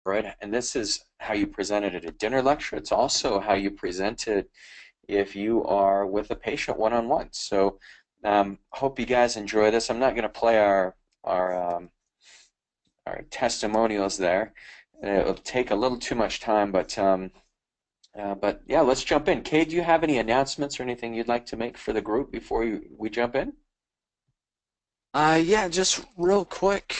and this is how you present it at a dinner lecture. It's also how you present it if you are with a patient one-on-one. So hope you guys enjoy this. I'm not going to play our, um, our testimonials there. It'll take a little too much time, but yeah, let's jump in. Kay, do you have any announcements or anything you'd like to make for the group before we jump in? Yeah, just real quick.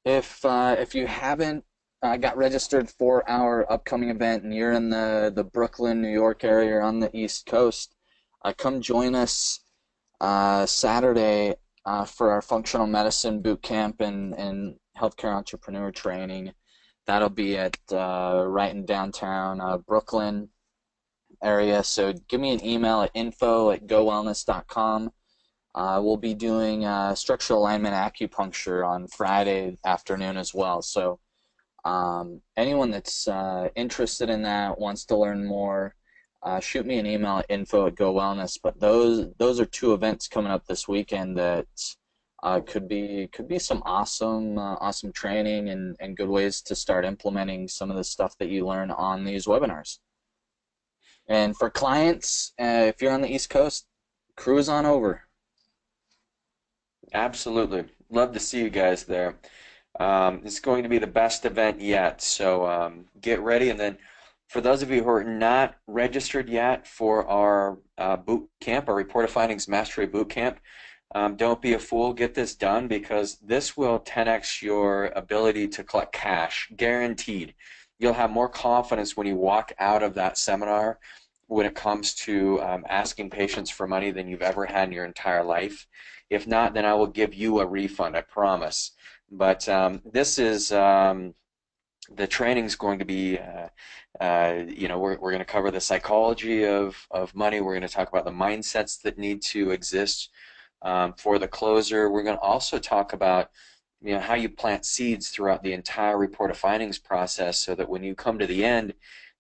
If you haven't got registered for our upcoming event and you're in the Brooklyn, New York area or on the East Coast, come join us Saturday for our functional medicine boot camp and healthcare entrepreneur training. That'll be at right in downtown Brooklyn area. So give me an email at info@gowellness.com. We'll be doing structural alignment acupuncture on Friday afternoon as well. So anyone that's interested in that, wants to learn more, shoot me an email at info@gowellness. But those are two events coming up this weekend that could be some awesome training and good ways to start implementing some of the stuff that you learn on these webinars. And for clients, if you're on the East Coast, cruise on over. Absolutely. Love to see you guys there. It's going to be the best event yet, so get ready. And then for those of you who are not registered yet for our boot camp, our Report of Findings Mastery Boot Camp, don't be a fool. Get this done because this will 10x your ability to collect cash, guaranteed. You'll have more confidence when you walk out of that seminar when it comes to asking patients for money than you've ever had in your entire life. If not, then I will give you a refund, I promise. But this is the training is going to be, we're going to cover the psychology of money. We're going to talk about the mindsets that need to exist for the closer. We're going to also talk about how you plant seeds throughout the entire report of findings process so that when you come to the end,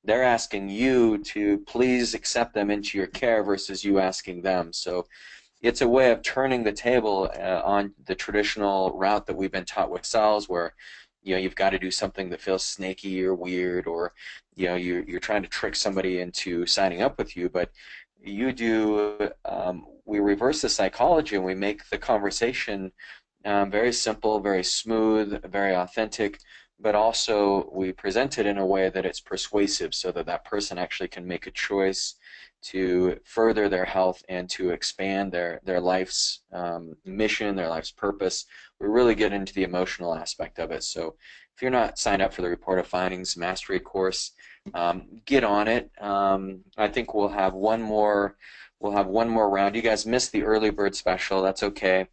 they're asking you to please accept them into your care versus you asking them. So it's a way of turning the table on the traditional route that we've been taught with cells, where you've got to do something that feels snaky or weird, or you're trying to trick somebody into signing up with you. But you do, we reverse the psychology and we make the conversation very simple, very smooth, very authentic, but also we present it in a way that it's persuasive so that that person actually can make a choice to further their health and to expand their life's mission, their life's purpose. We really get into the emotional aspect of it. So if you're not signed up for the Report of Findings Mastery course, get on it. I think we'll have one more round. You guys missed the early bird special. That's okay.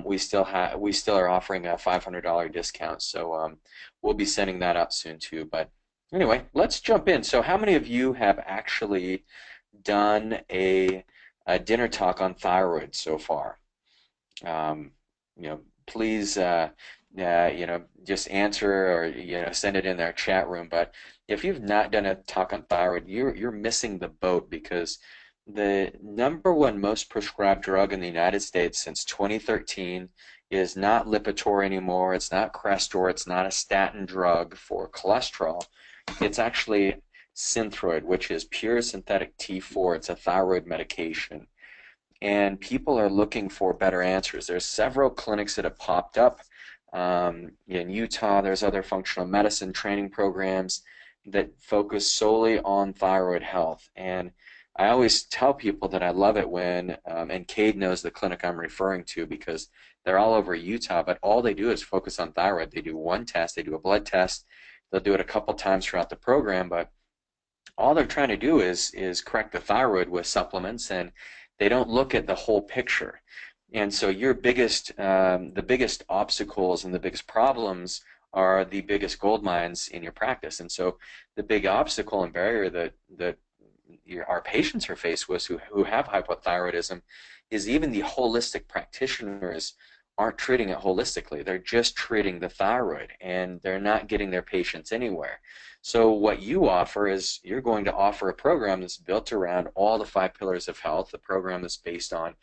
We still are offering a $500 discount, so we'll be sending that out soon too. But anyway, let's jump in. So how many of you have actually done a dinner talk on thyroid so far? Um, Please, just answer or send it in their chat room. But if you've not done a talk on thyroid, you're missing the boat because the number one most prescribed drug in the United States since 2013 is not Lipitor anymore. It's not Crestor. It's not a statin drug for cholesterol. It's actually Synthroid, which is pure synthetic T4. It's a thyroid medication. And people are looking for better answers. There's several clinics that have popped up in Utah. There's other functional medicine training programs that focus solely on thyroid health. And I always tell people that I love it when, and Cade knows the clinic I'm referring to because they're all over Utah, but all they do is focus on thyroid. They do one test, they do a blood test, they'll do it a couple times throughout the program, but all they're trying to do is correct the thyroid with supplements, and they don't look at the whole picture. And so the biggest obstacles and the biggest problems are the biggest gold mines in your practice. And so the big obstacle and barrier that our patients are faced with who have hypothyroidism is even the holistic practitioners aren't treating it holistically. They're just treating the thyroid, and they're not getting their patients anywhere. So what you offer is you're going to offer a program that's built around all the 5 pillars of health. The program is based on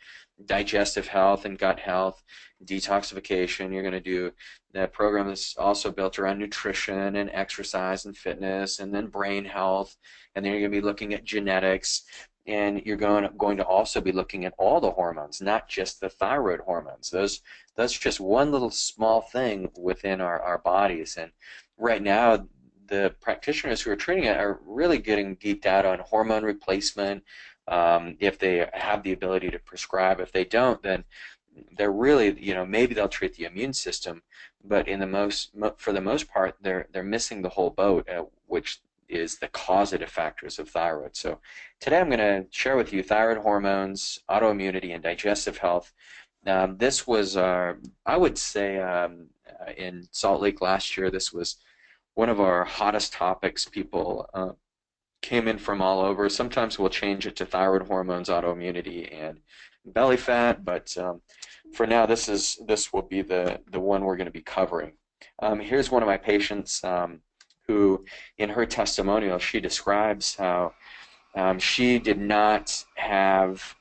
digestive health and gut health, detoxification. You're going to do The program is also built around nutrition and exercise and fitness, and then brain health, and then you're going to be looking at genetics, and you're going to also be looking at all the hormones, not just the thyroid hormones. That's just one little small thing within our bodies. And right now, the practitioners who are treating it are really getting geeked out on hormone replacement. If they have the ability to prescribe, if they don't, then they're really, maybe they'll treat the immune system, but for the most part, they're missing the whole boat, which is the causative factors of thyroid. So today I'm going to share with you thyroid hormones, autoimmunity, and digestive health. This was, I would say, in Salt Lake last year, this was one of our hottest topics. People came in from all over. Sometimes we'll change it to thyroid hormones, autoimmunity, and belly fat, but for now, this will be the one we're going to be covering. Here's one of my patients who, in her testimonial, she describes how she did not have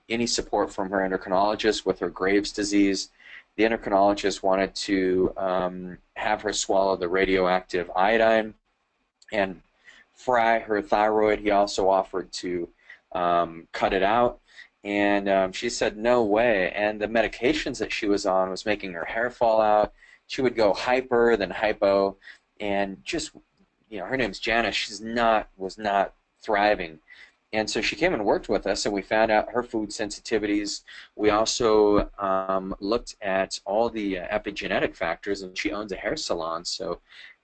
any support from her endocrinologist with her Graves' disease. The endocrinologist wanted to have her swallow the radioactive iodine and fry her thyroid. He also offered to cut it out, and she said no way. And the medications that she was on was making her hair fall out. She would go hyper, then hypo, and just, her name's Janice. Was not thriving. And so she came and worked with us, and we found out her food sensitivities. We also looked at all the epigenetic factors, and she owns a hair salon, so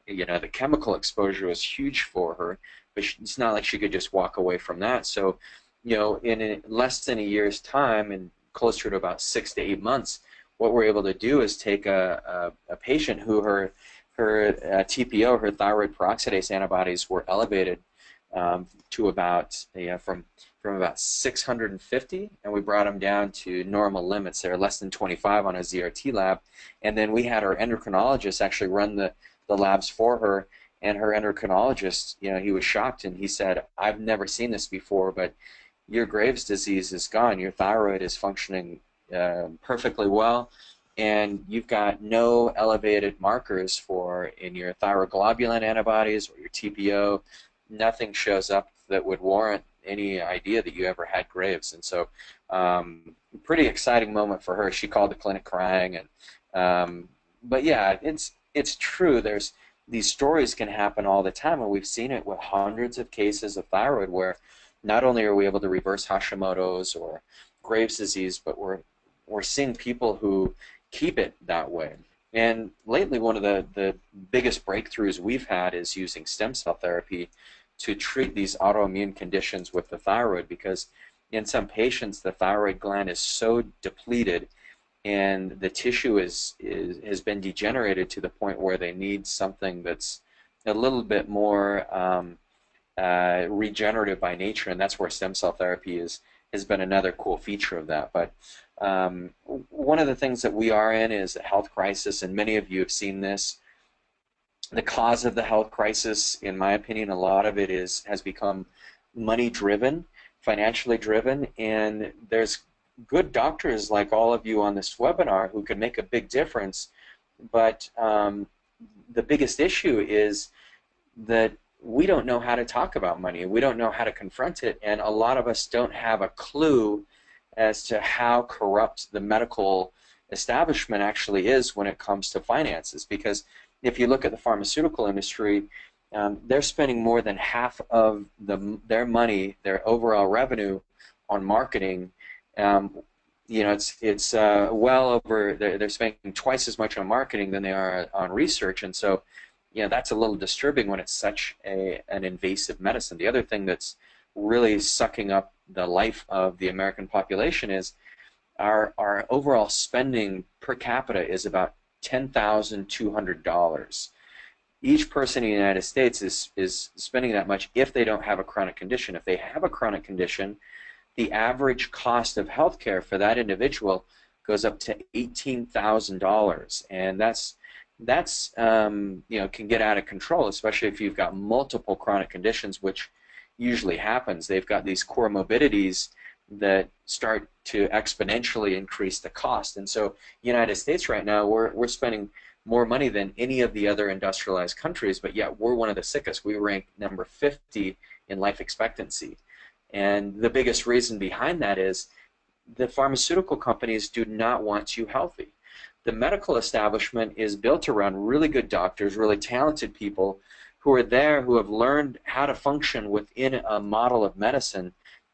the chemical exposure was huge for her, but it's not like she could just walk away from that. So, in less than a year's time, and closer to about 6 to 8 months, what we're able to do is take a patient who her TPO, her thyroid peroxidase antibodies, were elevated to about from about 650, and we brought them down to normal limits. They're less than 25 on a ZRT lab, and then we had our endocrinologist actually run the labs for her, and her endocrinologist, he was shocked, and he said, "I've never seen this before, but your Graves' disease is gone. Your thyroid is functioning perfectly well, and you've got no elevated markers in your thyroglobulin antibodies or your TPO. Nothing shows up that would warrant any idea that you ever had Graves." And so, pretty exciting moment for her. She called the clinic crying, and but yeah, it's true. These stories can happen all the time, and we've seen it with hundreds of cases of thyroid where not only are we able to reverse Hashimoto's or Graves' disease, but we're seeing people who keep it that way. And lately, one of the biggest breakthroughs we've had is using stem cell therapy to treat these autoimmune conditions with the thyroid, because in some patients the thyroid gland is so depleted and the tissue has been degenerated to the point where they need something that's a little bit more regenerative by nature, and that's where stem cell therapy has been another cool feature of that. But one of the things that we are in is a health crisis, and many of you have seen this. The cause of the health crisis, in my opinion, a lot of it has become money-driven, financially driven, and there's good doctors like all of you on this webinar who can make a big difference, but the biggest issue is that we don't know how to talk about money. We don't know how to confront it, and a lot of us don't have a clue as to how corrupt the medical establishment actually is when it comes to finances. Because if you look at the pharmaceutical industry, they're spending more than half of their money, their overall revenue, on marketing. It's well over. They're spending twice as much on marketing than they are on research, and so that's a little disturbing when it's such an invasive medicine. The other thing that's really sucking up the life of the American population is our overall spending per capita is about $10,200. Each person in the United States is spending that much if they don't have a chronic condition. If they have a chronic condition, the average cost of health care for that individual goes up to $18,000, and that's can get out of control, especially if you've got multiple chronic conditions, which usually happens. They've got these comorbidities that start to exponentially increase the cost. And so United States right now, we're spending more money than any of the other industrialized countries, but yet we're one of the sickest. We rank number 50 in life expectancy. And the biggest reason behind that is the pharmaceutical companies do not want you healthy. The medical establishment is built around really good doctors, really talented people who are there, who have learned how to function within a model of medicine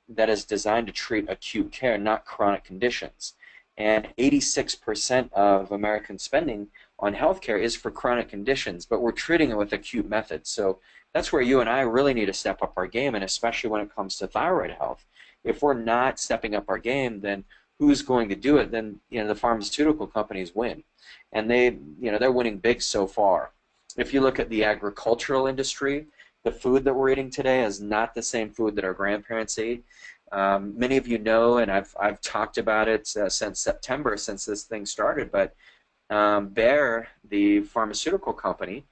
that is designed to treat acute care, not chronic conditions. And 86% of American spending on healthcare is for chronic conditions, but we're treating it with acute methods. So that's where you and I really need to step up our game, and especially when it comes to thyroid health. If we're not stepping up our game, then who's going to do it? Then the pharmaceutical companies win, and they're winning big so far. If you look at the agricultural industry, the food that we're eating today is not the same food that our grandparents ate. Many of you know, and I've talked about it since September, since this thing started, but Bayer, the pharmaceutical company,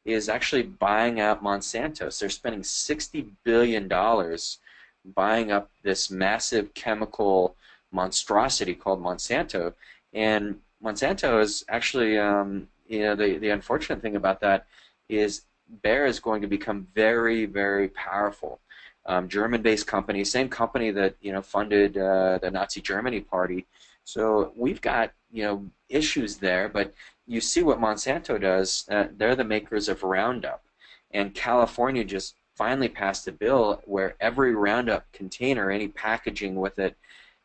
is actually buying out Monsanto. So they're spending $60 billion buying up this massive chemical monstrosity called Monsanto. And Monsanto is actually, the unfortunate thing about that is Bayer is going to become very, very powerful. German-based company, same company that funded the Nazi Germany party. So we've got issues there, but you see what Monsanto does. They're the makers of Roundup, and California just finally passed a bill where every Roundup container, any packaging with it,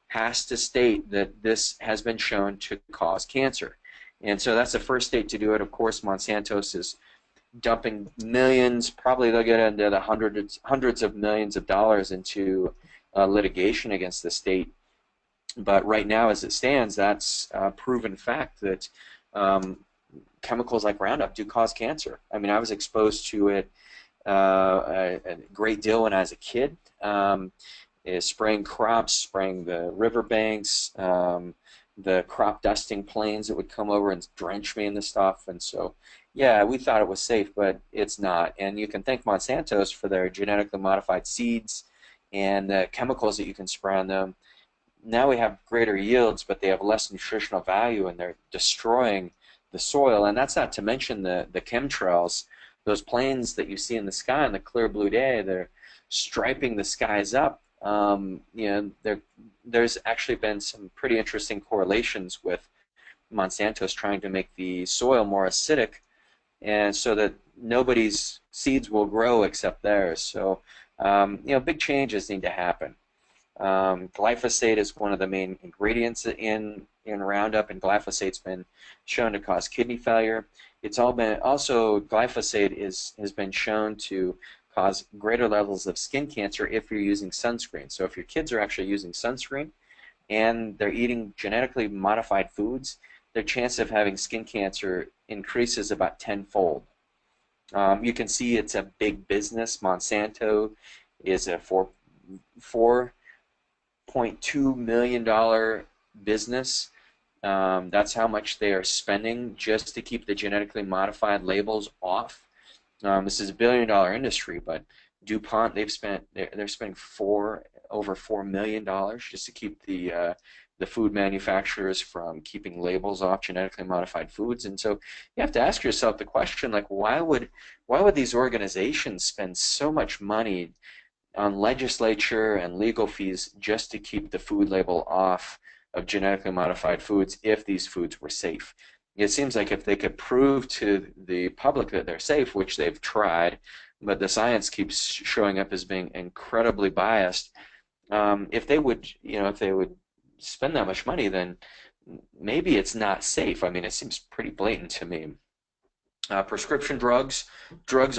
has to state that this has been shown to cause cancer. And so that's the first state to do it. Of course, Monsanto's is dumping millions, probably they'll get into the hundreds of millions of dollars into litigation against the state. But right now, as it stands, that's a proven fact that chemicals like Roundup do cause cancer. I mean, I was exposed to it a great deal when I was a kid. Spraying crops, spraying the riverbanks, the crop dusting planes that would come over and drench me in the stuff. And so, yeah, we thought it was safe, but it's not. And you can thank Monsanto's for their genetically modified seeds and the chemicals that you can spray on them. Now we have greater yields, but they have less nutritional value, and they're destroying the soil. And that's not to mention the chemtrails, those planes that you see in the sky on the clear blue day. They're striping the skies up. There's actually been some pretty interesting correlations with Monsanto's trying to make the soil more acidic, and so that nobody's seeds will grow except theirs. So, big changes need to happen. Glyphosate is one of the main ingredients in Roundup, and glyphosate's been shown to cause kidney failure. Glyphosate has been shown to cause greater levels of skin cancer if you're using sunscreen. So if your kids are actually using sunscreen and they're eating genetically modified foods, their chance of having skin cancer increases about tenfold. You can see it's a big business. Monsanto is a $4.2 million business. That's how much they are spending just to keep the genetically modified labels off. This is a billion-dollar industry, but DuPont, they're spending over $4 million just to keep the food manufacturers from keeping labels off genetically modified foods. And so you have to ask yourself the question, like, why would these organizations spend so much money on legislature and legal fees just to keep the food label off of genetically modified foods if these foods were safe? It seems like if they could prove to the public that they're safe, which they've tried, but the science keeps showing up as being incredibly biased, if they would spend that much money, then maybe it's not safe. I mean, it seems pretty blatant to me. Prescription drugs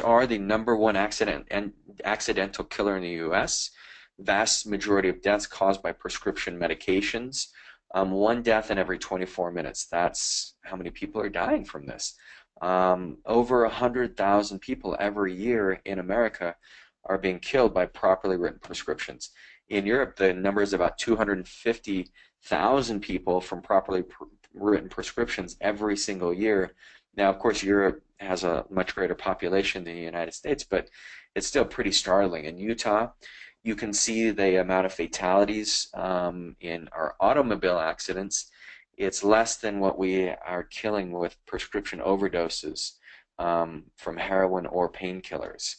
are the #1 accidental killer in the U.S. Vast majority of deaths caused by prescription medications. One death in every 24 minutes. That's how many people are dying from this. Over 100,000 people every year in America are being killed by properly written prescriptions. In Europe, the number is about 250,000 people from properly written prescriptions every single year. Now, of course, Europe has a much greater population than the United States, but it's still pretty startling. In Utah, you can see the amount of fatalities in our automobile accidents. it's less than what we are killing with prescription overdoses from heroin or painkillers.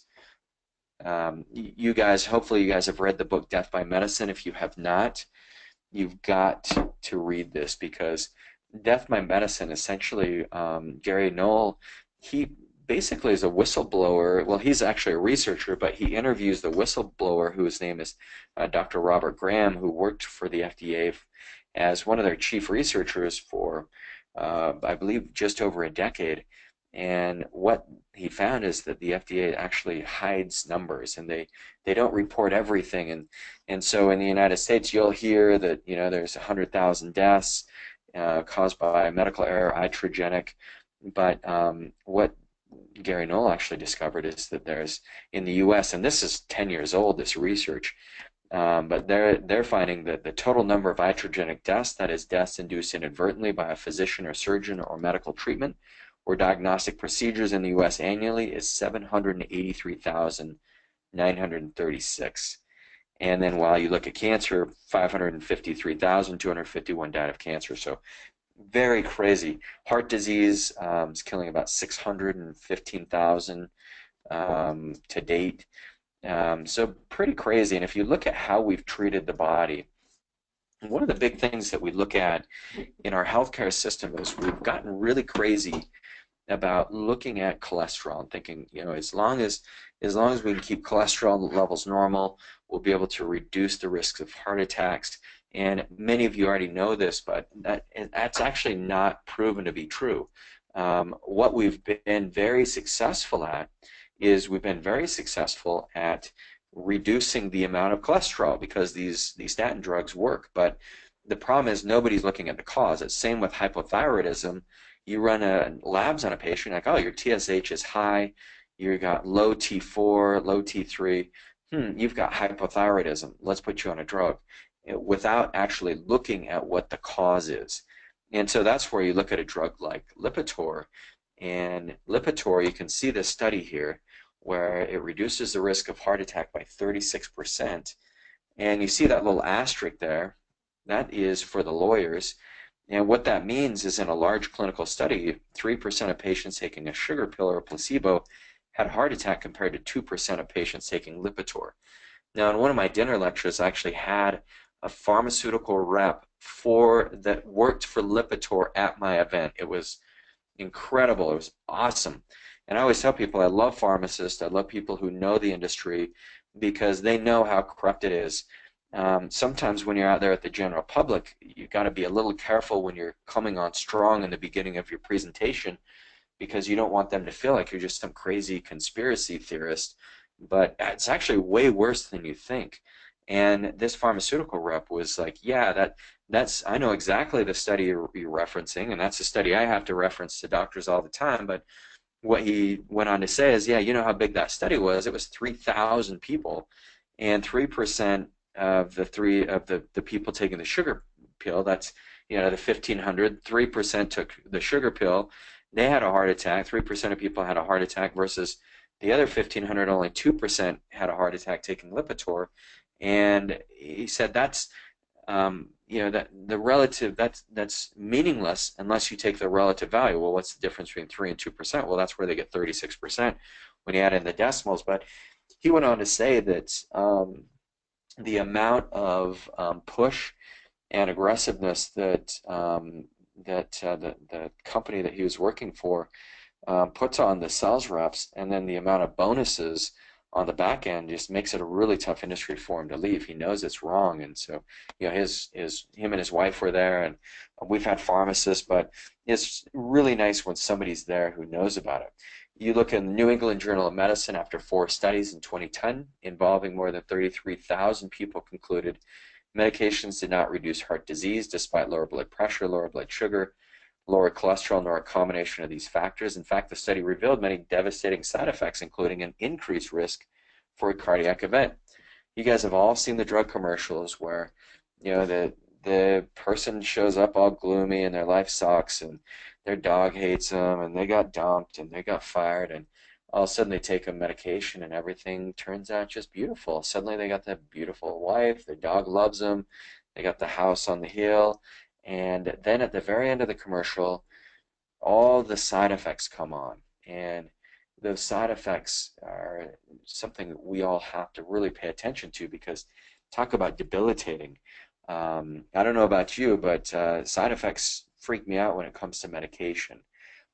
You guys, hopefully, you guys have read the book Death by Medicine. If you have not, you've got to read this because Death by Medicine, essentially, Gary Knoll, he basically is a whistleblower. Well, he's actually a researcher, but he interviews the whistleblower whose name is Dr. Robert Graham, who worked for the FDA as one of their chief researchers for, I believe, just over a decade. And what he found is that the FDA actually hides numbers, and they don't report everything. And so in the United States, you'll hear that there's 100,000 deaths caused by medical error, iatrogenic. But what Gary Knoll actually discovered is that there's in the U.S., and this is 10 years old, this research, but they're finding that the total number of iatrogenic deaths, that is deaths induced inadvertently by a physician or surgeon or medical treatment or diagnostic procedures in the U.S. annually, is 783,936. And then while you look at cancer, 553,251 died of cancer. So very crazy. Heart disease is killing about 615,000 to date. So pretty crazy. And if you look at how we've treated the body, one of the big things that we look at in our healthcare system is we've gotten really crazy about looking at cholesterol and thinking, as long as we can keep cholesterol levels normal, we'll be able to reduce the risks of heart attacks. And many of you already know this, but that's actually not proven to be true. What we've been very successful at is we've been very successful at reducing the amount of cholesterol because these statin drugs work. But the problem is nobody's looking at the cause. It's same with hypothyroidism. You run labs on a patient, like, oh, your TSH is high, you've got low T4, low T3, you've got hypothyroidism, let's put you on a drug, without actually looking at what the cause is. And so that's where you look at a drug like Lipitor, and Lipitor, you can see this study here, where it reduces the risk of heart attack by 36%, and you see that little asterisk there, that is for the lawyers. And what that means is in a large clinical study, 3% of patients taking a sugar pill or a placebo had a heart attack compared to 2% of patients taking Lipitor. Now, in one of my dinner lectures, I actually had a pharmaceutical rep that worked for Lipitor at my event. It was incredible. It was awesome. And I always tell people I love pharmacists. I love people who know the industry because they know how corrupt it is. Sometimes when you're out there at the general public, you've got to be a little careful when you're coming on strong in the beginning of your presentation because you don't want them to feel like you're just some crazy conspiracy theorist. But it's actually way worse than you think. And this pharmaceutical rep was like, yeah, I know exactly the study you're referencing, and that's a study I have to reference to doctors all the time. But what he went on to say is, yeah, you know how big that study was? It was 3,000 people, and 3% of the people taking the sugar pill, that's the 1,500, 3% took the sugar pill, they had a heart attack. 3% of people had a heart attack versus the other 1,500, only 2% had a heart attack taking Lipitor. And he said that's that the relative that's meaningless unless you take the relative value. Well, what's the difference between 3 and 2%? Well, that's where they get 36% when you add in the decimals. But he went on to say that the amount of push and aggressiveness that the company that he was working for puts on the sales reps, and then the amount of bonuses on the back end just makes it a really tough industry for him to leave. He knows it's wrong, and so him and his wife were there, and we've had pharmacists, but it's really nice when somebody's there who knows about it. You look in the New England Journal of Medicine, after 4 studies in 2010 involving more than 33,000 people, concluded medications did not reduce heart disease despite lower blood pressure, lower blood sugar, lower cholesterol, nor a combination of these factors. In fact, the study revealed many devastating side effects, including an increased risk for a cardiac event. You guys have all seen the drug commercials where the person shows up all gloomy and their life sucks and their dog hates them and they got dumped and they got fired, and all of a sudden they take a medication and everything turns out just beautiful. Suddenly they got that beautiful wife, their dog loves them, they got the house on the hill, And then at the very end of the commercial, all the side effects come on. And those side effects are something we all have to really pay attention to because talk about debilitating. I don't know about you, but side effects freak me out when it comes to medication.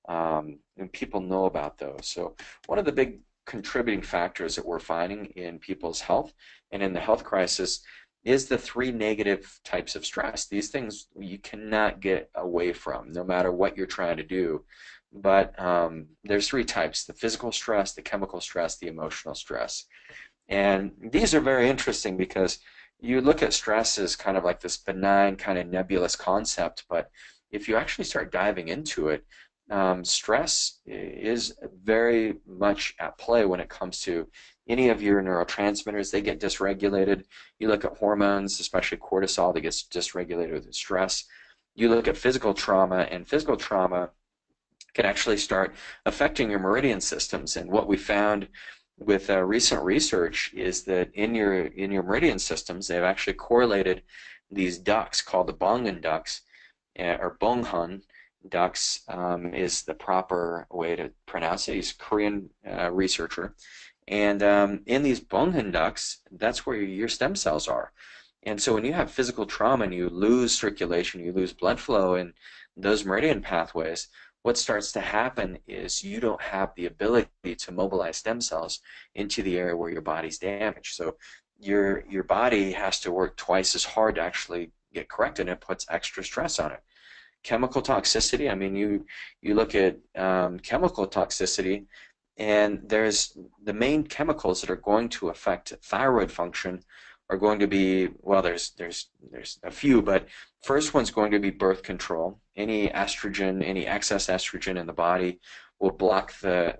And people know about those. So one of the big contributing factors that we're finding in people's health and in the health crisis is the three negative types of stress. These things you cannot get away from, no matter what you're trying to do. But there's three types: the physical stress, the chemical stress, the emotional stress. And these are very interesting because you look at stress as kind of like this benign, kind of nebulous concept, but if you actually start diving into it, stress is very much at play when it comes to any of your neurotransmitters. They get dysregulated. You look at hormones, especially cortisol, that gets dysregulated with stress. You look at physical trauma, and physical trauma can actually start affecting your meridian systems. And what we found with recent research is that in your meridian systems, they've actually correlated these ducts called the Bongan ducts, or Bonghun ducts is the proper way to pronounce it. He's a Korean researcher. And in these Bonghun ducts, that's where your stem cells are. And so when you have physical trauma and you lose circulation, you lose blood flow in those meridian pathways, what starts to happen is you don't have the ability to mobilize stem cells into the area where your body's damaged. So your body has to work twice as hard to actually get corrected, and it puts extra stress on it. Chemical toxicity, I mean, you look at chemical toxicity, and there's the main chemicals that are going to affect thyroid function are going to be, well, there's a few, but first one's going to be birth control. Any estrogen, any excess estrogen in the body will block the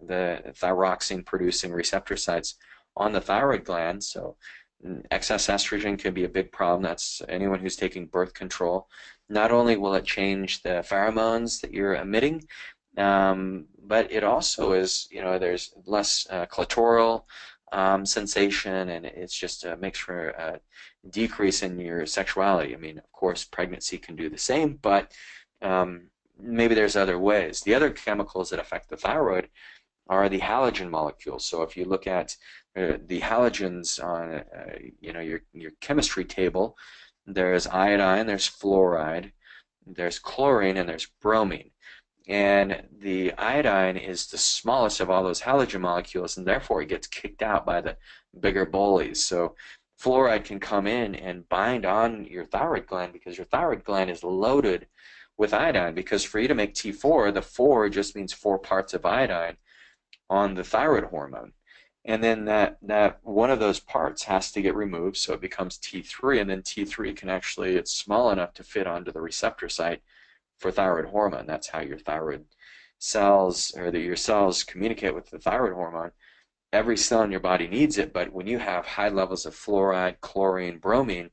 thyroxine producing receptor sites on the thyroid gland. So excess estrogen can be a big problem. That's anyone who's taking birth control. Not only will it change the pheromones that you're emitting, but it also is, there's less clitoral sensation, and it's just makes for a decrease in your sexuality. I mean, of course, pregnancy can do the same, but maybe there's other ways. The other chemicals that affect the thyroid are the halogen molecules. So if you look at the halogens on your chemistry table, there's iodine, there's fluoride, there's chlorine, and there's bromine. And the iodine is the smallest of all those halogen molecules, and therefore it gets kicked out by the bigger bullies. So fluoride can come in and bind on your thyroid gland because your thyroid gland is loaded with iodine. Because for you to make T4, the 4 just means 4 parts of iodine on the thyroid hormone. And then that one of those parts has to get removed, so it becomes T3, and then T3 can actually, it's small enough to fit onto the receptor site for thyroid hormone. That's how your thyroid cells, or your cells communicate with the thyroid hormone. Every cell in your body needs it, but when you have high levels of fluoride, chlorine, bromine,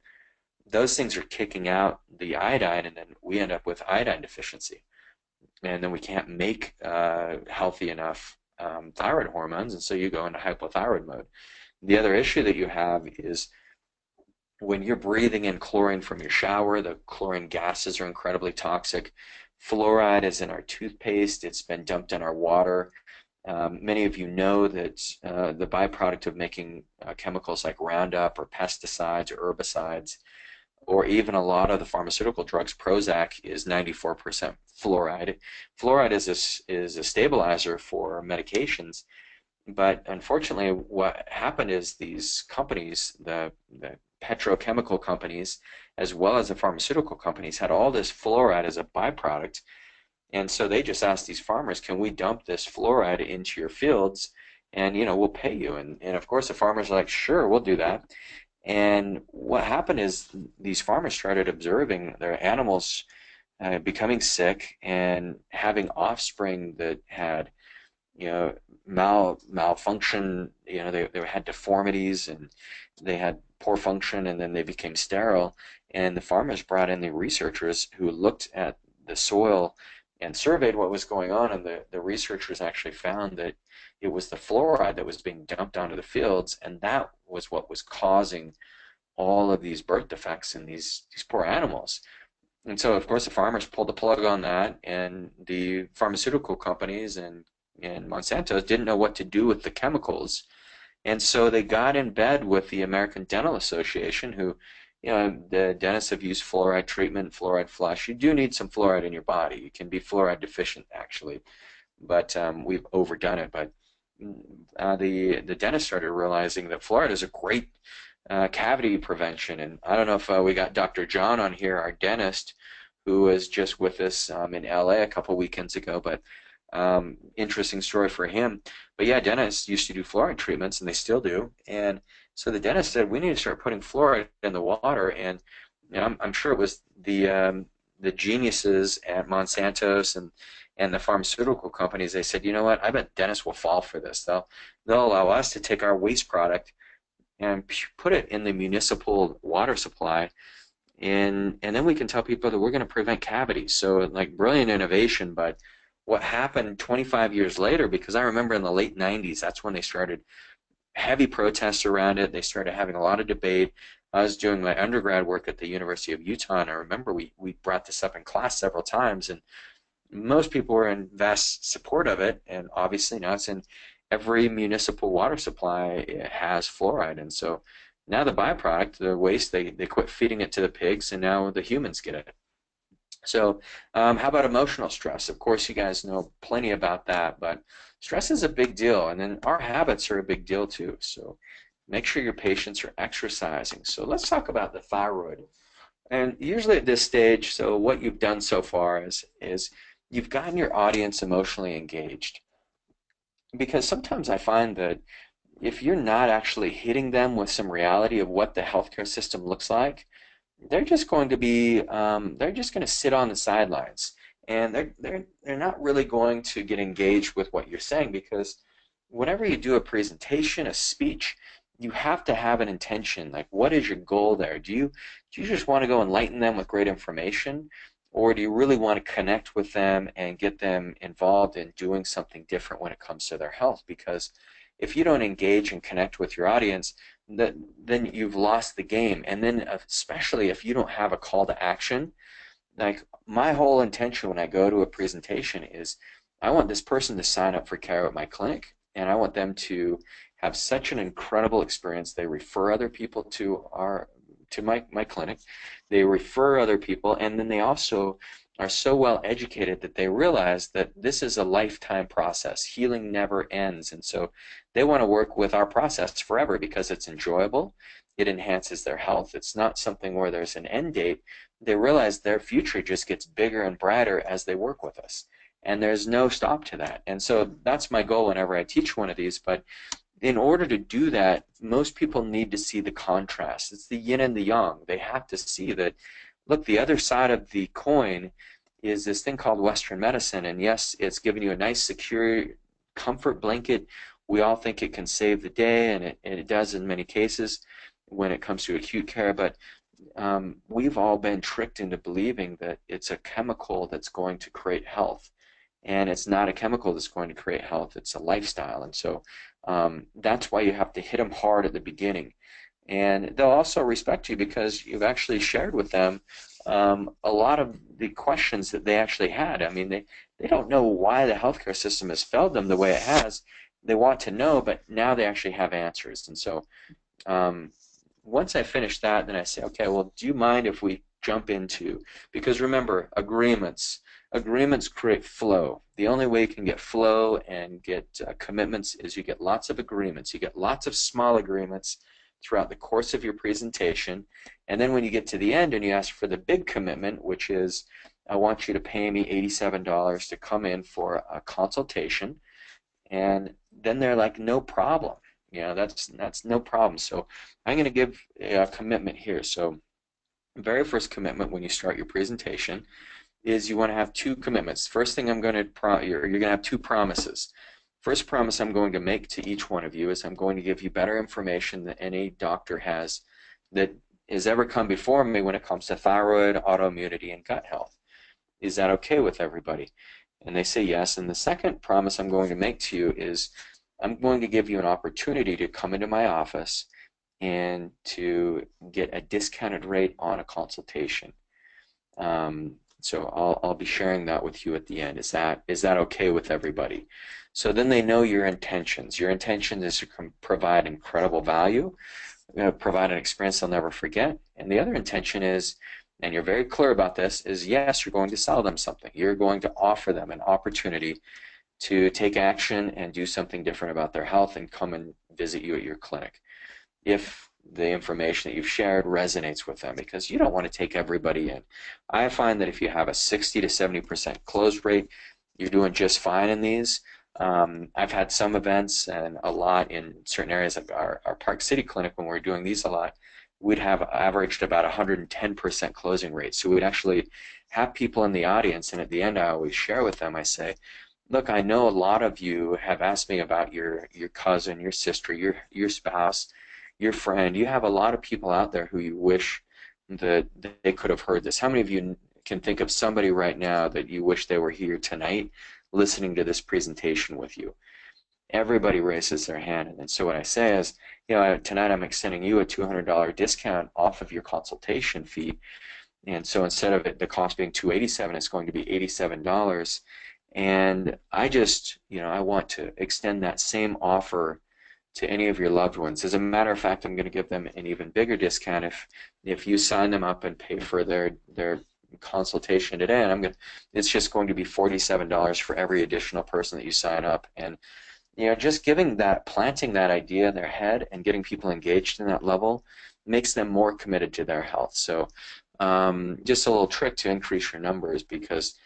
those things are kicking out the iodine, and then we end up with iodine deficiency. And then we can't make healthy enough thyroid hormones, and so you go into hypothyroid mode. The other issue that you have is when you're breathing in chlorine from your shower, the chlorine gases are incredibly toxic. Fluoride is in our toothpaste. It's been dumped in our water. Many of you know that the byproduct of making chemicals like Roundup or pesticides or herbicides, or even a lot of the pharmaceutical drugs, Prozac, is 94% fluoride. Fluoride is a stabilizer for medications, but unfortunately what happened is these companies, the petrochemical companies, as well as the pharmaceutical companies, had all this fluoride as a byproduct, and so they just asked these farmers, can we dump this fluoride into your fields, and we'll pay you. And of course the farmers are like, sure, we'll do that. And what happened is these farmers started observing their animals becoming sick and having offspring that had, malfunction. They had deformities, and they had poor function, and then they became sterile. And the farmers brought in the researchers who looked at the soil and surveyed what was going on, and the researchers actually found that it was the fluoride that was being dumped onto the fields, and that was what was causing all of these birth defects in these poor animals. And so, of course, the farmers pulled the plug on that, and the pharmaceutical companies and Monsanto didn't know what to do with the chemicals. And so they got in bed with the American Dental Association, who, the dentists have used fluoride treatment, fluoride flush. You do need some fluoride in your body. You can be fluoride deficient, actually, but we've overdone it. But the dentist started realizing that fluoride is a great cavity prevention. And I don't know if we got Dr. John on here, our dentist, who was just with us in LA a couple weekends ago, but interesting story for him. But yeah, dentists used to do fluoride treatments, and they still do. And so the dentist said we need to start putting fluoride in the water. And I'm sure it was the geniuses at Monsanto's and the pharmaceutical companies. They said, you know what? I bet dentists will fall for this. They'll allow us to take our waste product and put it in the municipal water supply, and then we can tell people that we're going to prevent cavities. So like brilliant innovation, but what happened 25 years later, because I remember in the late 90s, that's when they started heavy protests around it. They started having a lot of debate. I was doing my undergrad work at the University of Utah, and I remember we brought this up in class several times, and most people were in vast support of it, and obviously now it's in every municipal water supply. It has fluoride, and so now the byproduct, the waste, they quit feeding it to the pigs, and now the humans get it. So how about emotional stress? Of course, you guys know plenty about that, but stress is a big deal, and then our habits are a big deal too. So make sure your patients are exercising. So let's talk about the thyroid. And usually at this stage, so what you've done so far is you've gotten your audience emotionally engaged. Because sometimes I find that if you're not actually hitting them with some reality of what the healthcare system looks like, they're just going to sit on the sidelines, and they're not really going to get engaged with what you're saying, because whenever you do a presentation, a speech, you have to have an intention. Like, what is your goal there? Do you just want to go enlighten them with great information, or do you really want to connect with them and get them involved in doing something different when it comes to their health? Because if you don't engage and connect with your audience, then you've lost the game. And then especially if you don't have a call to action, like my whole intention when I go to a presentation is I want this person to sign up for care at my clinic, and I want them to have such an incredible experience. They refer other people to my clinic. They refer other people, and then they also are so well educated that they realize that this is a lifetime process. Healing never ends, and so they want to work with our process forever because it's enjoyable. It enhances their health. It's not something where there's an end date. They realize their future just gets bigger and brighter as they work with us, and there's no stop to that. And so that's my goal whenever I teach one of these. But in order to do that, most people need to see the contrast. It's the yin and the yang. They have to see that, look, the other side of the coin is this thing called Western medicine. And yes, it's giving you a nice, secure comfort blanket. We all think it can save the day, and it does in many cases when it comes to acute care. But we've all been tricked into believing that it's a chemical that's going to create health. And it's not a chemical that's going to create health. It's a lifestyle. And so that's why you have to hit them hard at the beginning. And they'll also respect you because you've actually shared with them a lot of the questions that they actually had. I mean, they don't know why the healthcare system has failed them the way it has. They want to know, but now they actually have answers. And so once I finish that, then I say, okay, well, do you mind if we jump into, because remember, agreements create flow. The only way you can get flow and get commitments is you get lots of agreements. You get lots of small agreements throughout the course of your presentation, and then when you get to the end and you ask for the big commitment, which is, I want you to pay me $87 to come in for a consultation, and then they're like, no problem. That's no problem. So I'm going to give a commitment here. So very first commitment when you start your presentation is you want to have two commitments. First thing you're going to have two promises. First promise I'm going to make to each one of you is I'm going to give you better information than any doctor has that has ever come before me when it comes to thyroid, autoimmunity, and gut health. Is that okay with everybody? And they say yes. And the second promise I'm going to make to you is I'm going to give you an opportunity to come into my office and to get a discounted rate on a consultation. So I'll be sharing that with you at the end. Is that okay with everybody? So then they know your intentions. Your intention is to provide incredible value, provide an experience they'll never forget. And the other intention is, and you're very clear about this, is yes, you're going to sell them something. You're going to offer them an opportunity to take action and do something different about their health and come and visit you at your clinic if the information that you've shared resonates with them, because you don't want to take everybody in. I find that if you have a 60 to 70% close rate, you're doing just fine in these. I've had some events and a lot in certain areas, like our Park City clinic, when we were doing these a lot, we'd have averaged about 110% closing rate. So we'd actually have people in the audience, and at the end I always share with them, I say, look, I know a lot of you have asked me about your cousin, your sister, your spouse, your friend. You have a lot of people out there who you wish that they could have heard this. How many of you can think of somebody right now that you wish they were here tonight listening to this presentation with you? Everybody raises their hand. And so what I say is, tonight I'm extending you a $200 discount off of your consultation fee. And so instead of the cost being $287, it's going to be $87. And I just, I want to extend that same offer to any of your loved ones. As a matter of fact, I'm going to give them an even bigger discount if you sign them up and pay for their consultation today. And it's just going to be $47 for every additional person that you sign up. And just planting that idea in their head and getting people engaged in that level makes them more committed to their health. So just a little trick to increase your numbers, because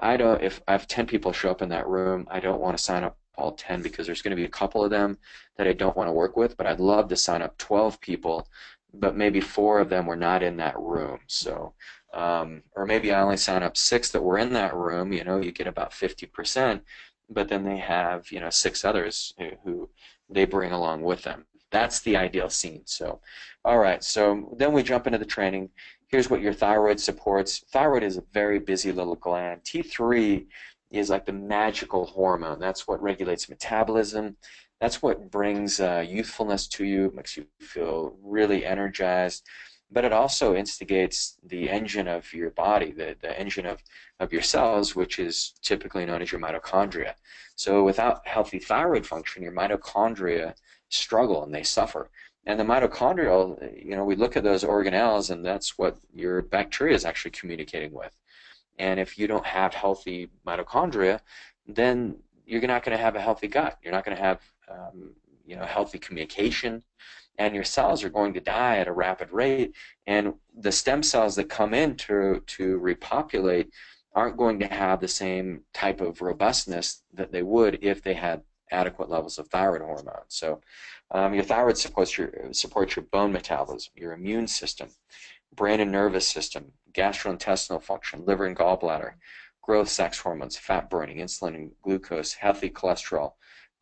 if I have 10 people show up in that room, I don't want to sign up all 10, because there's going to be a couple of them that I don't want to work with, but I'd love to sign up 12 people, but maybe 4 of them were not in that room. So, or maybe I only sign up 6 that were in that room, you get about 50%, but then they have, 6 others who they bring along with them. That's the ideal scene. So, all right, so then we jump into the training. Here's what your thyroid supports. Thyroid is a very busy little gland. T3 is like the magical hormone. That's what regulates metabolism. That's what brings youthfulness to you, makes you feel really energized. But it also instigates the engine of your body, the engine of your cells, which is typically known as your mitochondria. So without healthy thyroid function, your mitochondria struggle and they suffer. And the mitochondrial, we look at those organelles, and that's what your bacteria is actually communicating with. And if you don't have healthy mitochondria, then you're not going to have a healthy gut. You're not going to have healthy communication, and your cells are going to die at a rapid rate. And the stem cells that come in to repopulate aren't going to have the same type of robustness that they would if they had adequate levels of thyroid hormone. So your thyroid supports your bone metabolism, your immune system, brain and nervous system, gastrointestinal function, liver and gallbladder, growth, sex hormones, fat burning, insulin and glucose, healthy cholesterol,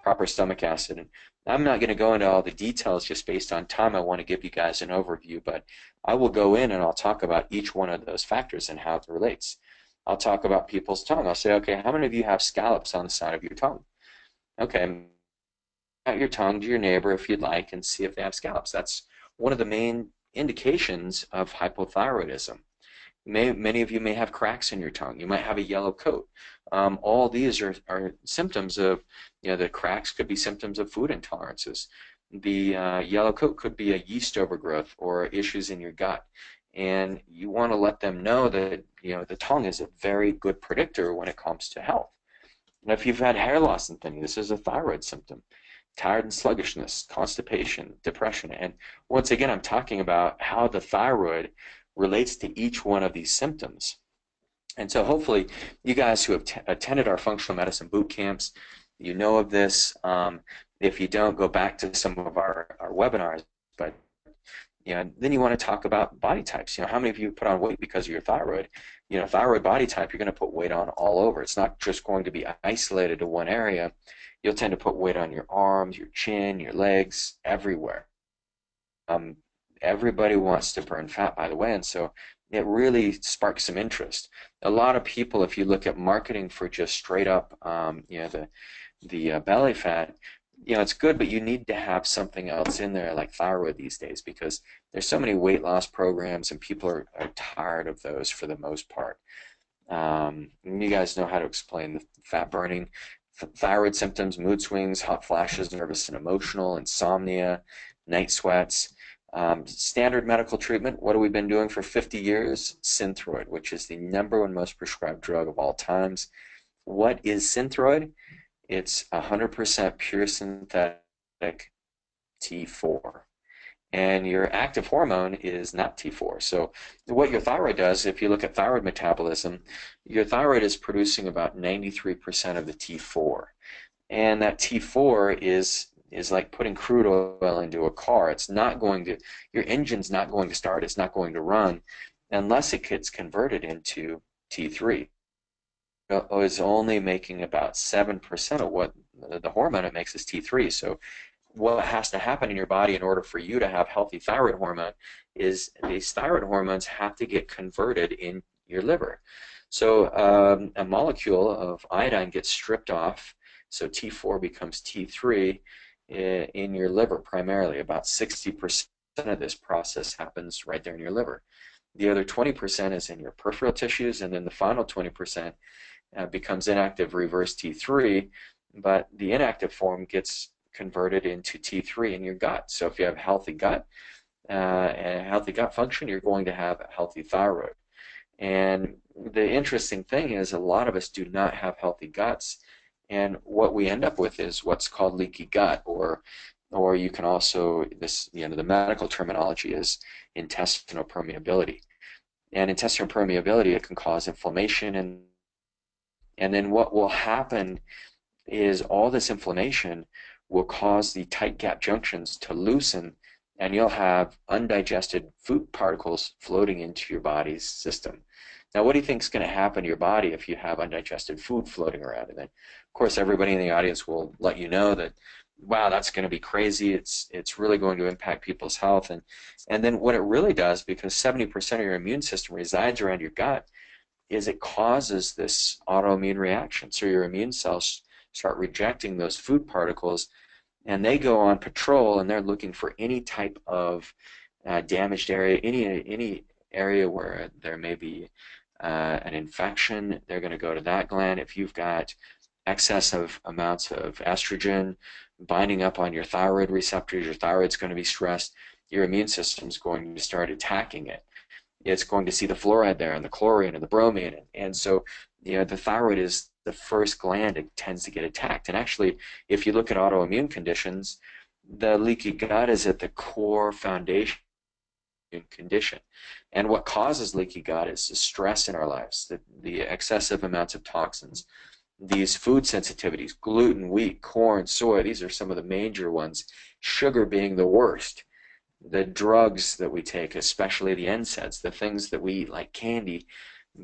proper stomach acid. And I'm not going to go into all the details just based on time. I want to give you guys an overview, but I will go in and I'll talk about each one of those factors and how it relates. I'll talk about people's tongue. I'll say, okay, how many of you have scallops on the side of your tongue? Okay, out your tongue to your neighbor if you'd like and see if they have scallops. That's one of the main indications of hypothyroidism. Many of you may have cracks in your tongue. You might have a yellow coat. All these are symptoms of, the cracks could be symptoms of food intolerances. The yellow coat could be a yeast overgrowth or issues in your gut. And you want to let them know that, the tongue is a very good predictor when it comes to health. Now, if you've had hair loss and thinning, this is a thyroid symptom. Tired and sluggishness, constipation, depression. And once again, I'm talking about how the thyroid relates to each one of these symptoms. And so hopefully you guys who have attended our functional medicine boot camps, you know of this. If you don't, go back to some of our webinars. But then you want to talk about body types. How many of you put on weight because of your thyroid? Thyroid body type, you're going to put weight on all over. It's not just going to be isolated to one area. You'll tend to put weight on your arms, your chin, your legs, everywhere. Everybody wants to burn fat, by the way, and so it really sparks some interest. A lot of people, if you look at marketing for just straight up, the belly fat, it's good, but you need to have something else in there like thyroid these days because there's so many weight loss programs and people are tired of those for the most part. You guys know how to explain the fat burning, thyroid symptoms, mood swings, hot flashes, nervous and emotional, insomnia, night sweats. Standard medical treatment, what have we been doing for 50 years? Synthroid, which is the #1 most prescribed drug of all times. What is Synthroid? It's 100% pure synthetic T4. And your active hormone is not T4. So what your thyroid does, if you look at thyroid metabolism, your thyroid is producing about 93% of the T4. And that T4 is like putting crude oil into a car. It's not going to, your engine's not going to start, it's not going to run unless it gets converted into T3. Is only making about 7% of what the hormone it makes is T3. So what has to happen in your body in order for you to have healthy thyroid hormone is these thyroid hormones have to get converted in your liver. So a molecule of iodine gets stripped off, so T4 becomes T3 in your liver primarily. About 60% of this process happens right there in your liver. The other 20% is in your peripheral tissues, and then the final 20% becomes inactive reverse T3, but the inactive form gets converted into T3 in your gut. So if you have healthy gut and healthy gut function, you're going to have a healthy thyroid. And the interesting thing is a lot of us do not have healthy guts, and what we end up with is what's called leaky gut, or you can also, this, the medical terminology is intestinal permeability. And intestinal permeability, it can cause inflammation, and then what will happen is all this inflammation will cause the tight gap junctions to loosen, and you'll have undigested food particles floating into your body's system. Now, what do you think is going to happen to your body if you have undigested food floating around? And then, of course, everybody in the audience will let you know that, wow, that's going to be crazy. It's really going to impact people's health. And then what it really does, because 70% of your immune system resides around your gut, is it causes this autoimmune reaction. So your immune cells start rejecting those food particles, and they go on patrol, and they're looking for any type of damaged area, any area where there may be an infection. They're going to go to that gland. If you've got excessive amounts of estrogen binding up on your thyroid receptors, your thyroid's going to be stressed. Your immune system's going to start attacking it. It's going to see the fluoride there and the chlorine and the bromine, and so the thyroid is the first gland that tends to get attacked. And actually, if you look at autoimmune conditions, the leaky gut is at the core foundation condition. And what causes leaky gut is the stress in our lives, the excessive amounts of toxins, these food sensitivities, gluten, wheat, corn, soy. These are some of the major ones, sugar being the worst. The drugs that we take, especially the NSAIDs, the things that we eat like candy,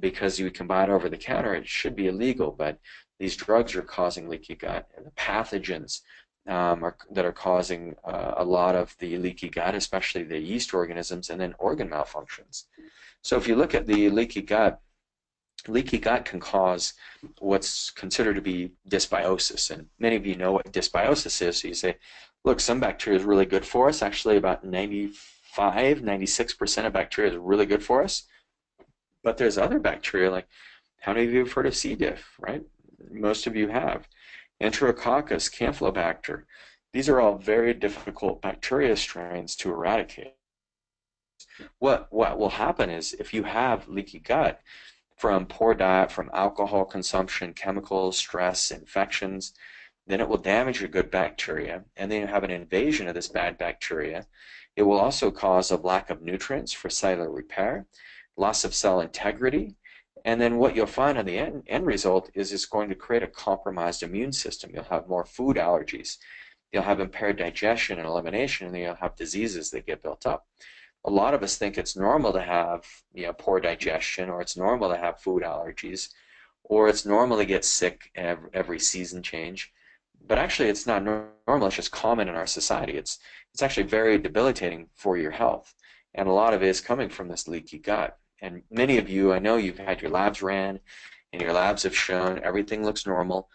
because you can buy it over the counter, it should be illegal, but these drugs are causing leaky gut. And the pathogens that are causing a lot of the leaky gut, especially the yeast organisms, and then organ malfunctions. So if you look at the leaky gut can cause what's considered to be dysbiosis, and many of you know what dysbiosis is. So you say, look, some bacteria is really good for us. Actually, about 96% of bacteria is really good for us. But there's other bacteria, like, how many of you have heard of C. diff, right? Most of you have. Enterococcus, Campylobacter. These are all very difficult bacteria strains to eradicate. What will happen is if you have leaky gut from poor diet, from alcohol consumption, chemicals, stress, infections, then it will damage your good bacteria, and then you have an invasion of this bad bacteria. It will also cause a lack of nutrients for cellular repair, loss of cell integrity, and then what you'll find on the end result is it's going to create a compromised immune system. You'll have more food allergies. You'll have impaired digestion and elimination, and then you'll have diseases that get built up. A lot of us think it's normal to have poor digestion, or it's normal to have food allergies, or it's normal to get sick every season change. But actually, it's not normal. It's just common in our society. It's actually very debilitating for your health, and a lot of it is coming from this leaky gut. And many of you, I know you've had your labs ran, and your labs have shown everything looks normal.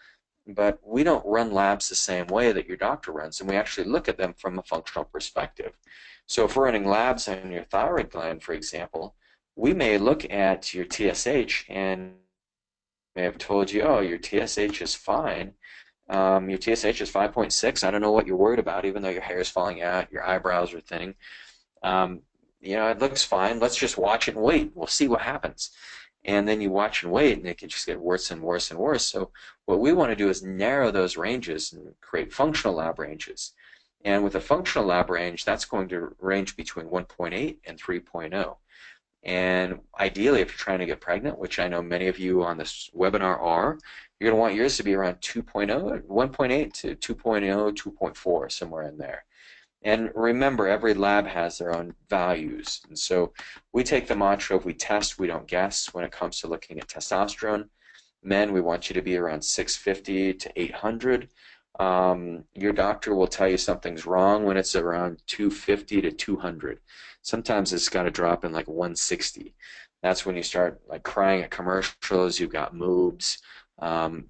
but we don't run labs the same way that your doctor runs, and we actually look at them from a functional perspective. So if we're running labs on your thyroid gland, for example, we may look at your TSH and may have told you, oh, your TSH is fine. Your TSH is 5.6. I don't know what you're worried about, even though your hair is falling out, your eyebrows are thinning. Um, it looks fine. Let's just watch it and wait. We'll see what happens. And then you watch and wait, and it can just get worse and worse and worse. So what we want to do is narrow those ranges and create functional lab ranges. And with a functional lab range, that's going to range between 1.8 and 3.0. And ideally, if you're trying to get pregnant, which I know many of you on this webinar are, you're going to want yours to be around 2.0, 1.8 to 2.0, 2.4, somewhere in there. And remember, every lab has their own values. And so we take the mantra of we test, we don't guess when it comes to looking at testosterone. Men, we want you to be around 650 to 800. Your doctor will tell you something's wrong when it's around 250 to 200. Sometimes it's got to drop in like 160. That's when you start like crying at commercials, you've got moobs.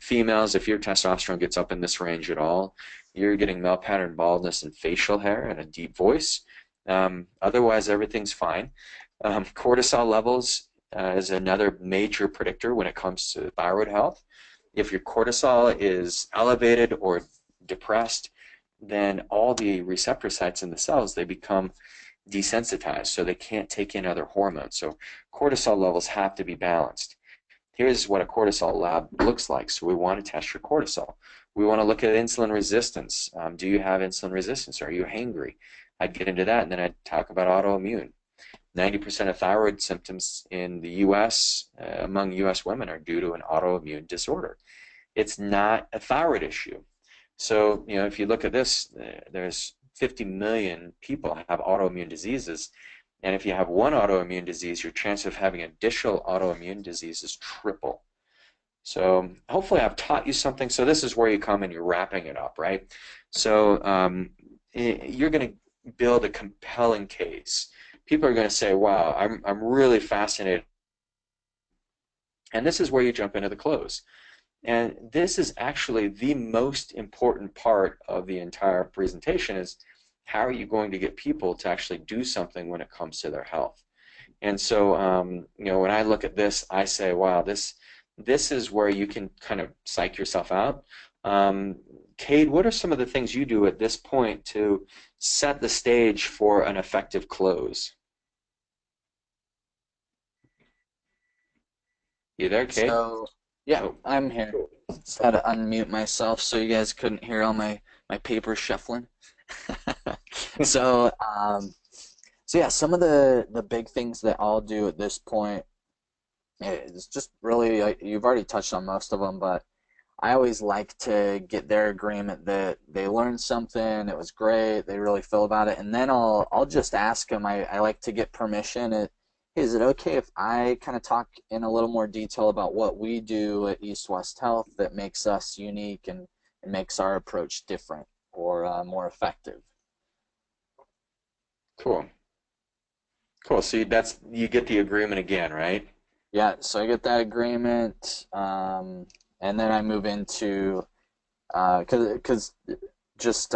Females, if your testosterone gets up in this range at all, you're getting male pattern baldness and facial hair and a deep voice. Otherwise, everything's fine. Cortisol levels is another major predictor when it comes to thyroid health. If your cortisol is elevated or depressed, then all the receptor sites in the cells, they become desensitized, so they can't take in other hormones. So cortisol levels have to be balanced. Here's what a cortisol lab looks like. So we want to test your cortisol. We want to look at insulin resistance. Do you have insulin resistance? Are you hangry? I'd get into that, and then I'd talk about autoimmune. 90% of thyroid symptoms in the U.S., among U.S. women, are due to an autoimmune disorder. It's not a thyroid issue. So, if you look at this, there's 50 million people have autoimmune diseases. And if you have one autoimmune disease, your chance of having additional autoimmune diseases triple. So hopefully I've taught you something. So this is where you come and you're wrapping it up, right? So you're going to build a compelling case. People are going to say, wow, I'm really fascinated. And this is where you jump into the close. And this is actually the most important part of the entire presentation is how are you going to get people to actually do something when it comes to their health? And so, when I look at this, I say, wow, this is where you can kind of psych yourself out. Cade, what are some of the things you do at this point to set the stage for an effective close? You there, Cade? So, yeah, Oh, I'm here. cool. Just had to unmute myself so you guys couldn't hear all my paper shuffling. So, so yeah, some of the big things that I'll do at this point is just really, you've already touched on most of them, but I always like to get their agreement that they learned something, it was great, they really feel about it, and then I'll just ask them. I like to get permission. Hey, is it okay if I kind of talk in a little more detail about what we do at East West Health that makes us unique and makes our approach different or more effective? Cool. Cool. So you get the agreement again, right? Yeah, so I get that agreement, and then I move into because just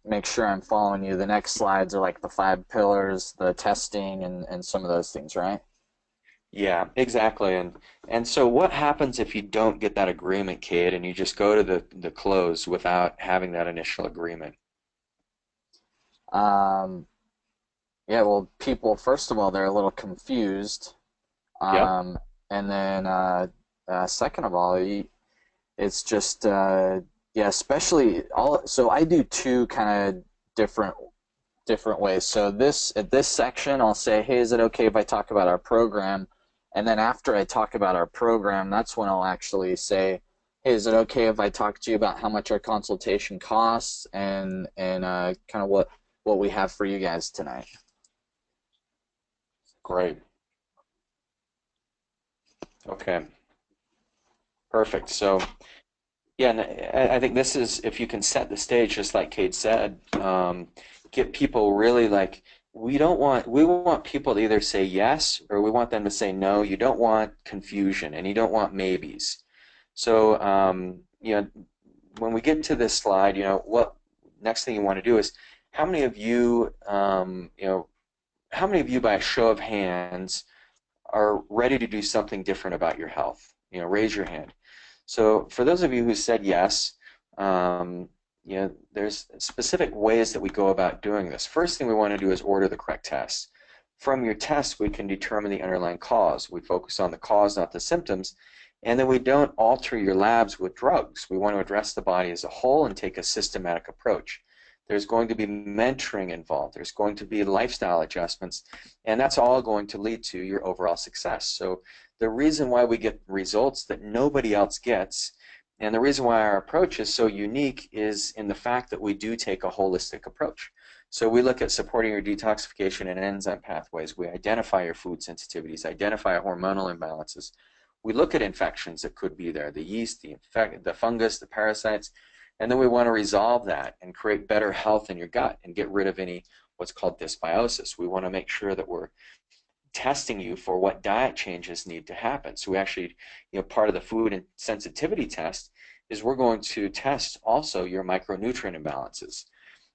make sure I'm following you. The next slides are like the 5 pillars, the testing, and some of those things, right? Yeah, exactly. And so what happens if you don't get that agreement, Cade, and you just go to the close without having that initial agreement? Um, yeah, well, people, first of all, they're a little confused. Yep. Um, and then second of all, it's just yeah, especially all. So I do two kind of different ways. So at this section, I'll say, hey, is it okay if I talk about our program? And then after I talk about our program, that's when I'll actually say, hey, is it okay if I talk to you about how much our consultation costs and kind of what we have for you guys tonight? Great. Okay. Perfect. So yeah, and I think this is if you can set the stage, just like Kate said, get people really like we want people to either say yes or we want them to say no. You don't want confusion and you don't want maybes. So when we get to this slide, what next thing you want to do is how many of you, how many of you by a show of hands are ready to do something different about your health? Raise your hand. So for those of you who said yes, there's specific ways that we go about doing this. First thing we want to do is order the correct tests. From your tests, we can determine the underlying cause. We focus on the cause, not the symptoms. And then we don't alter your labs with drugs. We want to address the body as a whole and take a systematic approach. There's going to be mentoring involved. There's going to be lifestyle adjustments. And that's all going to lead to your overall success. So the reason why we get results that nobody else gets, and the reason why our approach is so unique, is in the fact that we do take a holistic approach. So we look at supporting your detoxification and enzyme pathways. We identify your food sensitivities, identify hormonal imbalances. We look at infections that could be there, the yeast, the fungus, the parasites, and then we want to resolve that and create better health in your gut and get rid of any what's called dysbiosis. We want to make sure that we're testing you for what diet changes need to happen. So we actually, part of the food and sensitivity test is we're going to test also your micronutrient imbalances.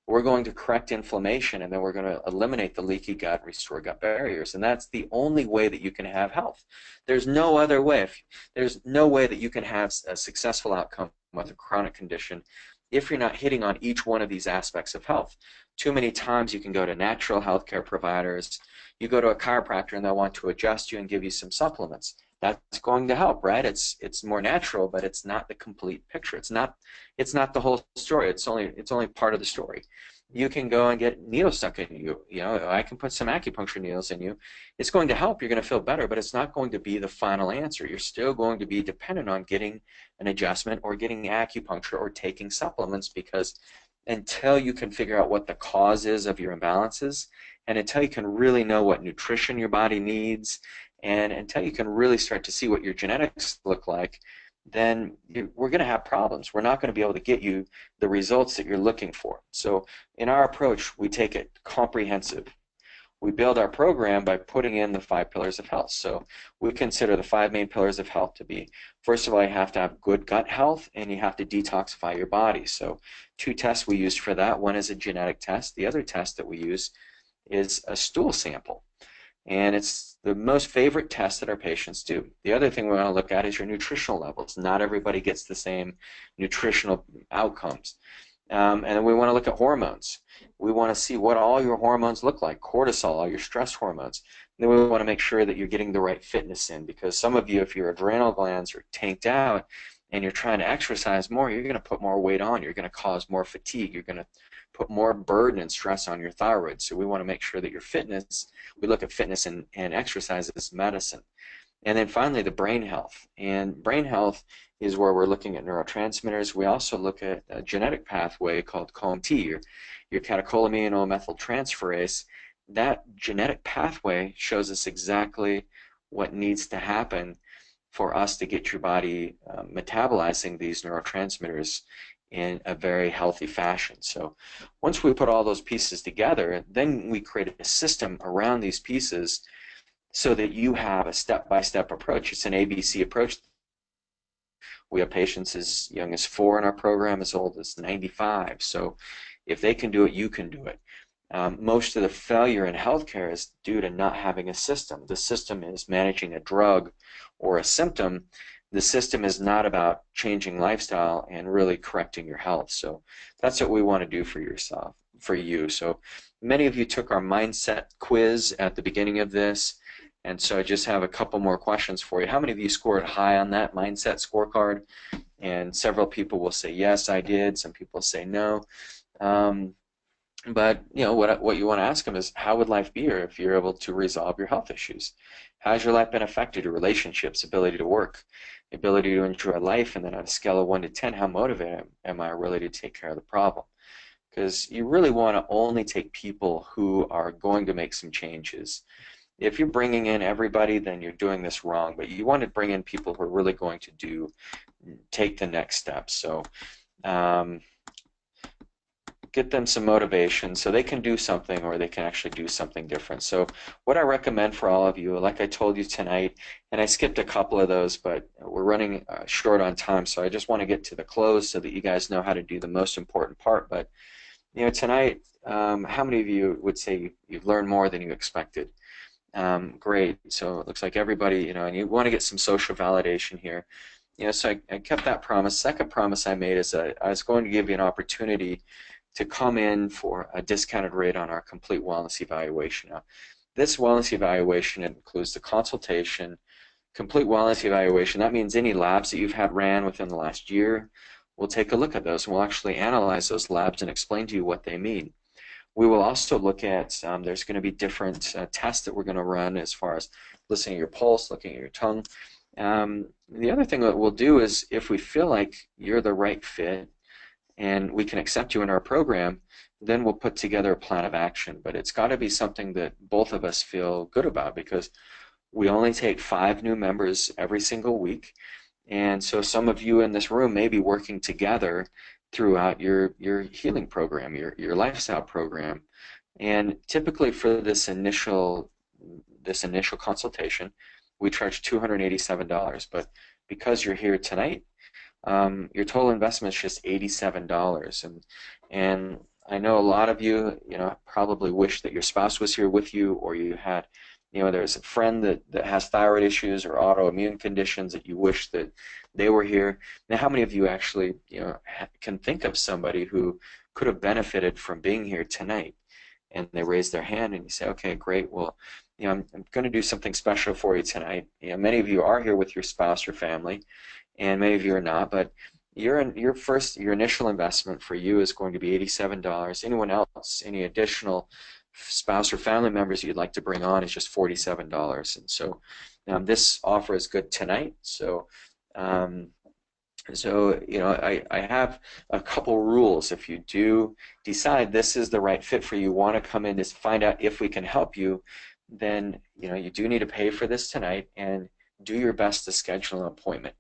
We're going to correct inflammation, and then we're going to eliminate the leaky gut, restore gut barriers, and that's the only way that you can have health. There's no other way. There's no way that you can have a successful outcome with a chronic condition if you're not hitting on each one of these aspects of health. Too many times you can go to natural healthcare providers, you go to a chiropractor and they'll want to adjust you and give you some supplements. That's going to help, right? It's more natural, but it's not the complete picture. It's not the whole story. It's only part of the story. You can go and get needles stuck in you. I can put some acupuncture needles in you. It's going to help. You're going to feel better, but it's not going to be the final answer. You're still going to be dependent on getting an adjustment or getting acupuncture or taking supplements, because until you can figure out what the cause is of your imbalances, and until you can really know what nutrition your body needs, and until you can really start to see what your genetics look like, then we're going to have problems. We're not going to be able to get you the results that you're looking for. So in our approach, we take it comprehensive. We build our program by putting in the 5 pillars of health. So we consider the 5 main pillars of health to be, first of all, you have to have good gut health, and you have to detoxify your body. So 2 tests we use for that. One is a genetic test. The other test that we use is a stool sample. And it's the most favorite test that our patients do. The other thing we want to look at is your nutritional levels. Not everybody gets the same nutritional outcomes. And then we want to look at hormones. We want to see what all your hormones look like, cortisol, all your stress hormones. And then we want to make sure that you're getting the right fitness in, because some of you, if your adrenal glands are tanked out and you're trying to exercise more, you're going to put more weight on. You're going to cause more fatigue. You're going to put more burden and stress on your thyroid. So we want to make sure that your fitness, we look at fitness and exercise as medicine. And then finally, the brain health. And brain health is where we're looking at neurotransmitters. We also look at a genetic pathway called COMT, your catecholamine methyltransferase. That genetic pathway shows us exactly what needs to happen for us to get your body metabolizing these neurotransmitters in a very healthy fashion. So once we put all those pieces together, then we create a system around these pieces so that you have a step-by-step approach. It's an ABC approach. We have patients as young as 4 in our program, as old as 95. So if they can do it, you can do it. Most of the failure in healthcare is due to not having a system. The system is managing a drug or a symptom. The system is not about changing lifestyle and really correcting your health. So that's what we want to do for yourself, for you. So many of you took our mindset quiz at the beginning of this, and so I just have a couple more questions for you. How many of you scored high on that mindset scorecard? And several people will say, yes, I did. Some people say no. But what you want to ask them is, how would life be if you're able to resolve your health issues? How has your life been affected? Your relationships, ability to work, ability to enjoy life, and then on a scale of 1 to 10, how motivated am I really to take care of the problem? Because you really want to only take people who are going to make some changes. If you're bringing in everybody, then you're doing this wrong. But you want to bring in people who are really going to take the next step. So get them some motivation so they can do something or they can actually do something different. So what I recommend for all of you, like I told you tonight, and I skipped a couple of those, but we're running short on time, so I just want to get to the close so that you guys know how to do the most important part. But tonight, how many of you would say you've learned more than you expected? Great. So it looks like everybody, and you want to get some social validation here. So I kept that promise. Second promise I made is I was going to give you an opportunity to come in for a discounted rate on our complete wellness evaluation. Now, this wellness evaluation includes the consultation, complete wellness evaluation. That means any labs that you've had ran within the last year. We'll take a look at those and we'll actually analyze those labs and explain to you what they mean. We will also look at, there's going to be different tests that we're going to run as far as listening to your pulse, looking at your tongue. The other thing that we'll do is if we feel like you're the right fit and we can accept you in our program, then we'll put together a plan of action. But it's got to be something that both of us feel good about because we only take 5 new members every single week. And so some of you in this room may be working together throughout your healing program, your lifestyle program. And typically for this initial consultation, we charge $287. But because you're here tonight, your total investment is just $87. And I know a lot of you, probably wish that your spouse was here with you, or you had, there's a friend that has thyroid issues or autoimmune conditions that you wish that they were here. Now, how many of you actually, can think of somebody who could have benefited from being here tonight? And they raise their hand, and you say, okay, great. Well, I'm going to do something special for you tonight. Many of you are here with your spouse or family, and many of you are not. But your initial investment for you is going to be $87. Anyone else, any additional spouse or family members you'd like to bring on is just $47. And so this offer is good tonight. So I have a couple rules. If you do decide this is the right fit for you, want to come in to find out if we can help you, then you do need to pay for this tonight and do your best to schedule an appointment.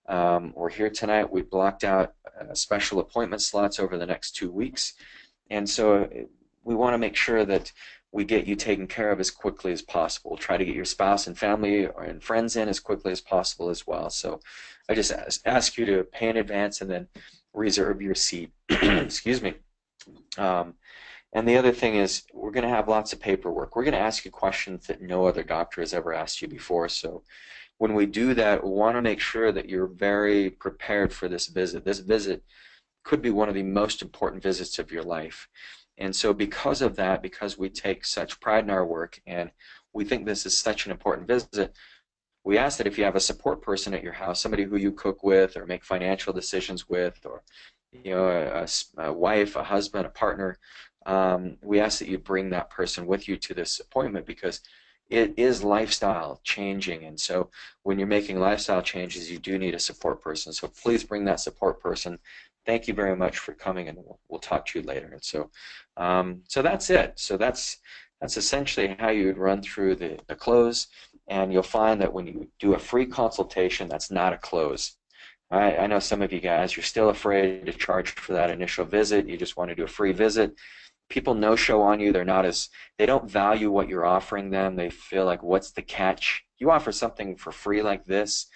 We're here tonight. We blocked out special appointment slots over the next 2 weeks, and so we want to make sure that we get you taken care of as quickly as possible. Try to get your spouse and family and friends in as quickly as possible as well. So I just ask you to pay in advance and then reserve your seat. Excuse me. And the other thing is we're going to have lots of paperwork. We're going to ask you questions that no other doctor has ever asked you before. So when we do that, we want to make sure that you're very prepared for this visit. This visit could be one of the most important visits of your life. And so because of that, because we take such pride in our work and we think this is such an important visit, we ask that if you have a support person at your house, somebody who you cook with or make financial decisions with, or a wife, a husband, a partner, we ask that you bring that person with you to this appointment because it is lifestyle changing, and so when you're making lifestyle changes, you do need a support person. So please bring that support person. Thank you very much for coming, and we'll talk to you later. And so, so that's it. So that's essentially how you would run through the close, and you'll find that when you do a free consultation, that's not a close. I know some of you guys, you're still afraid to charge for that initial visit. You just want to do a free visit. People no-show on you. They don't value what you're offering them. They feel like, what's the catch? You offer something for free like this,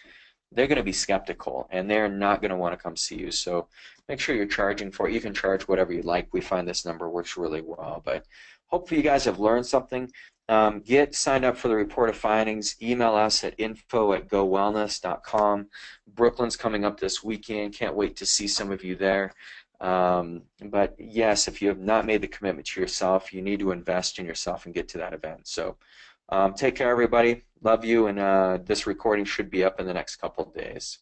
they're going to be skeptical, and they're not going to want to come see you. So make sure you're charging for it. You can charge whatever you like. We find this number works really well. But hopefully you guys have learned something. Get signed up for the report of findings. Email us at info@gowellness.com. Brooklyn's coming up this weekend. Can't wait to see some of you there. But yes, if you have not made the commitment to yourself, you need to invest in yourself and get to that event. So take care, everybody. Love you, and this recording should be up in the next couple of days.